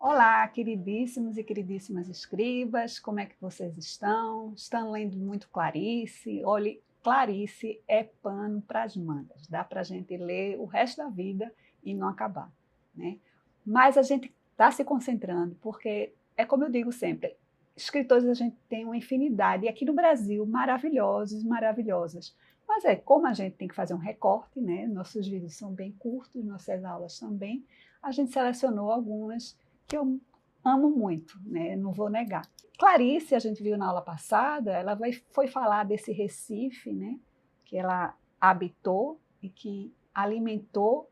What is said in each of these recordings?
Olá, queridíssimos e queridíssimas escribas, como é que vocês estão? Estão lendo muito Clarice? Olhe, Clarice é pano para as mangas, dá para a gente ler o resto da vida e não acabar, né? Mas a gente está se concentrando, porque é como eu digo sempre, escritores a gente tem uma infinidade, e aqui no Brasil, maravilhosos, maravilhosas. Mas como a gente tem que fazer um recorte, né? Nossos vídeos são bem curtos, nossas aulas também, a gente selecionou algumas que eu amo muito, né? Não vou negar. Clarice, a gente viu na aula passada, ela foi falar desse Recife, né? Que ela habitou e que alimentou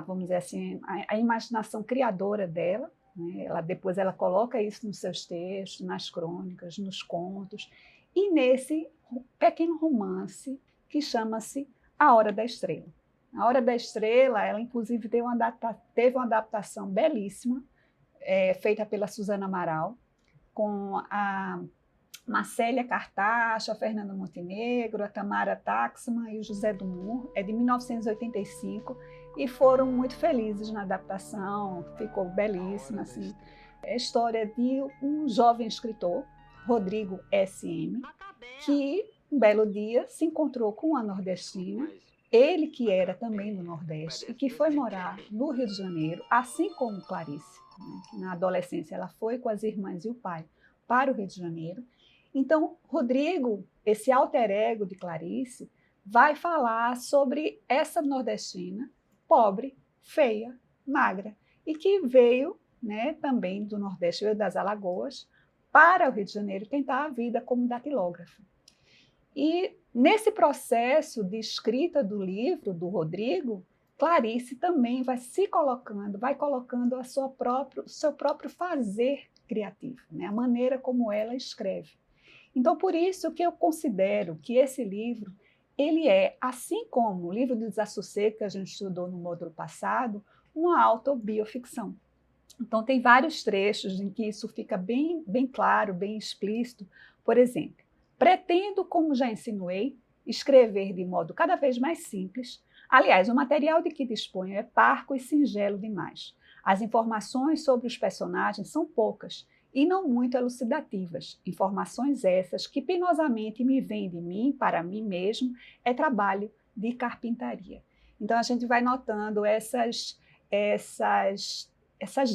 vamos dizer assim, a imaginação criadora dela, né? Depois ela coloca isso nos seus textos, nas crônicas, nos contos, e nesse pequeno romance que chama-se A Hora da Estrela. A Hora da Estrela, ela inclusive teve uma adaptação belíssima, feita pela Suzana Amaral, com a Marcélia Cartacho, a Fernanda Montenegro, a Tamara Taxman e o José Dumur, é de 1985, e foram muito felizes na adaptação, ficou belíssima. Assim. É a história de um jovem escritor, Rodrigo S.M., que um belo dia se encontrou com uma nordestina, ele que era também do Nordeste e que foi morar no Rio de Janeiro, assim como Clarice. Né? Na adolescência ela foi com as irmãs e o pai para o Rio de Janeiro. Então, Rodrigo, esse alter ego de Clarice, vai falar sobre essa nordestina pobre, feia, magra, e que veio, né, também do Nordeste, veio das Alagoas, para o Rio de Janeiro tentar a vida como datilógrafa. E nesse processo de escrita do livro do Rodrigo, Clarice também vai se colocando, vai colocando o seu próprio fazer criativo, né? A maneira como ela escreve. Então, por isso que eu considero que esse livro, ele é, assim como o livro do Desassossego, que a gente estudou no módulo passado, uma autobioficção. Então, tem vários trechos em que isso fica bem, bem claro, bem explícito. Por exemplo, pretendo, como já insinuei, escrever de modo cada vez mais simples. Aliás, o material de que disponho é parco e singelo demais. As informações sobre os personagens são poucas e não muito elucidativas. Informações essas que penosamente me vêm de mim, para mim mesmo, é trabalho de carpintaria. Então, a gente vai notando essas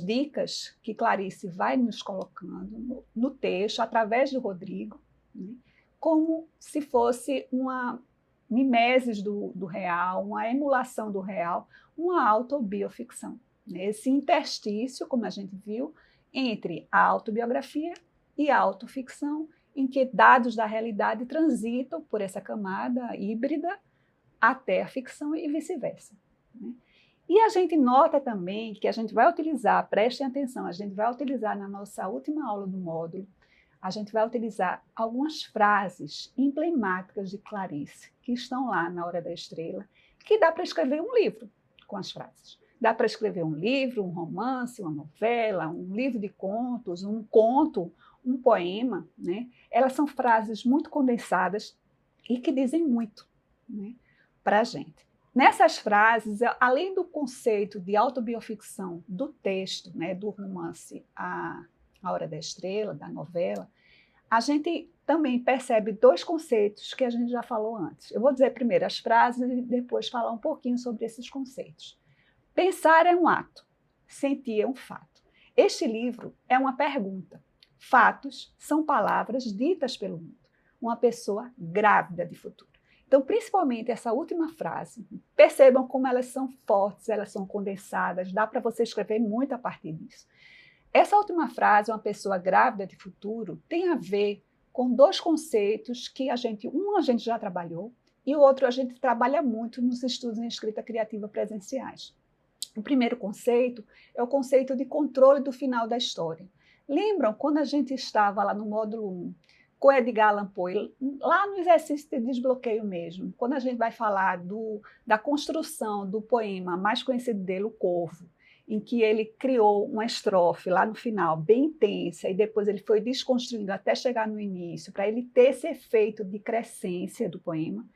dicas que Clarice vai nos colocando no texto, através do Rodrigo, né, como se fosse uma mimesis do real, uma emulação do real, uma autobioficção. Né? Esse interstício, como a gente viu, entre a autobiografia e a autoficção, em que dados da realidade transitam por essa camada híbrida até a ficção e vice-versa. Né? E a gente nota também que a gente vai utilizar, prestem atenção, a gente vai utilizar na nossa última aula do módulo, a gente vai utilizar algumas frases emblemáticas de Clarice, que estão lá na Hora da Estrela, que dá para escrever um livro com as frases. Dá para escrever um livro, um romance, uma novela, um livro de contos, um conto, um poema. Né? Elas são frases muito condensadas e que dizem muito, né, para a gente. Nessas frases, além do conceito de autobioficção do texto, né, do romance A Hora da Estrela, da novela, a gente também percebe dois conceitos que a gente já falou antes. Eu vou dizer primeiro as frases e depois falar um pouquinho sobre esses conceitos. Pensar é um ato, sentir é um fato. Este livro é uma pergunta. Fatos são palavras ditas pelo mundo. Uma pessoa grávida de futuro. Então, principalmente essa última frase, percebam como elas são fortes, elas são condensadas, dá para você escrever muito a partir disso. Essa última frase, uma pessoa grávida de futuro, tem a ver com dois conceitos que a gente já trabalhou e o outro a gente trabalha muito nos estudos em escrita criativa presenciais. O primeiro conceito é o conceito de controle do final da história. Lembram quando a gente estava lá no módulo 1, com Edgar Allan Poe, lá no exercício de desbloqueio mesmo, quando a gente vai falar da construção do poema mais conhecido dele, O Corvo, em que ele criou uma estrofe lá no final, bem intensa, e depois ele foi desconstruindo até chegar no início, para ele ter esse efeito de crescência do poema.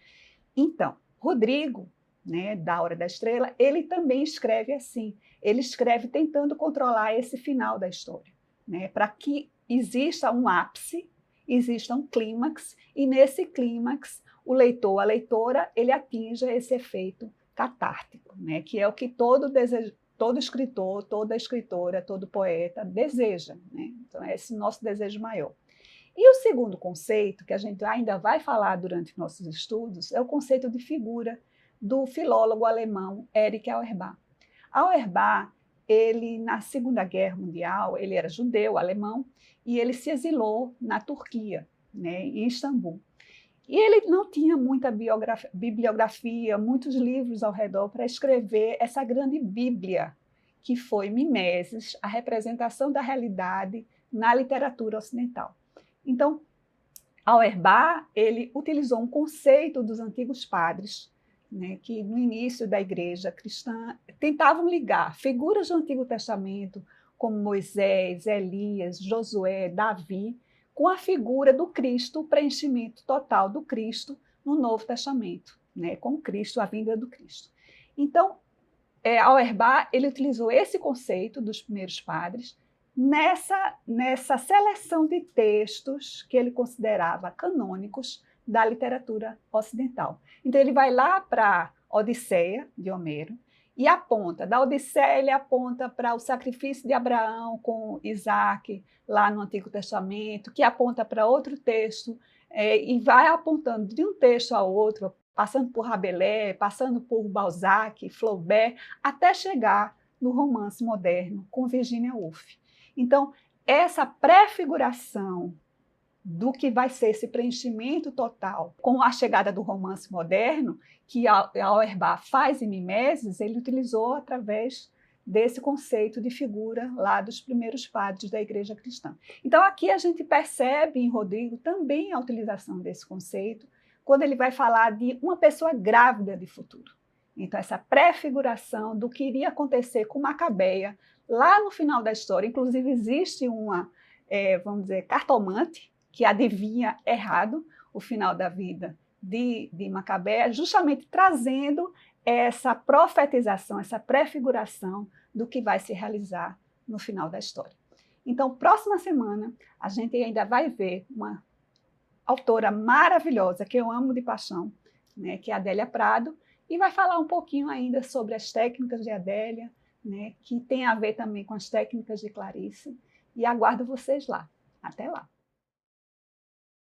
Então, Rodrigo né, da Hora da Estrela, ele também escreve assim. Ele escreve tentando controlar esse final da história, né, para que exista um ápice, exista um clímax, e nesse clímax o leitor, a leitora, ele atinja esse efeito catártico, né, que é o que todo escritor, toda escritora, todo poeta deseja, né? Então, é esse nosso desejo maior. E o segundo conceito, que a gente ainda vai falar durante nossos estudos, é o conceito de figura do filólogo alemão Erich Auerbach. Auerbach, ele, na Segunda Guerra Mundial, ele era judeu, alemão, e ele se exilou na Turquia, né, em Istambul. E ele não tinha muita bibliografia, muitos livros ao redor para escrever essa grande bíblia, que foi Mimeses, a representação da realidade na literatura ocidental. Então, Auerbach, ele utilizou um conceito dos antigos padres, né, que no início da igreja cristã tentavam ligar figuras do Antigo Testamento, como Moisés, Elias, Josué, Davi, com a figura do Cristo, o preenchimento total do Cristo no Novo Testamento, né, com Cristo, a vinda do Cristo. Então, Auerbach, ele utilizou esse conceito dos primeiros padres nessa seleção de textos que ele considerava canônicos da literatura ocidental. Então, ele vai lá para a Odisseia, de Homero, e aponta, da Odisseia ele aponta para o sacrifício de Abraão com Isaac, lá no Antigo Testamento, que aponta para outro texto, e vai apontando de um texto a outro, passando por Rabelais, passando por Balzac, Flaubert, até chegar no romance moderno com Virginia Woolf. Então, essa prefiguração do que vai ser esse preenchimento total com a chegada do romance moderno, que Auerbach faz em Mimeses, ele utilizou através desse conceito de figura lá dos primeiros padres da Igreja Cristã. Então, aqui a gente percebe em Rodrigo também a utilização desse conceito, quando ele vai falar de uma pessoa grávida de futuro. Então, essa prefiguração do que iria acontecer com Macabeia lá no final da história. Inclusive, existe uma, vamos dizer, cartomante que adivinha errado o final da vida de Macabeia, justamente trazendo essa profetização, essa prefiguração do que vai se realizar no final da história. Então, próxima semana, a gente ainda vai ver uma autora maravilhosa, que eu amo de paixão, né, que é a Adélia Prado, e vai falar um pouquinho ainda sobre as técnicas de Adélia, né, que tem a ver também com as técnicas de Clarice, e aguardo vocês lá. Até lá!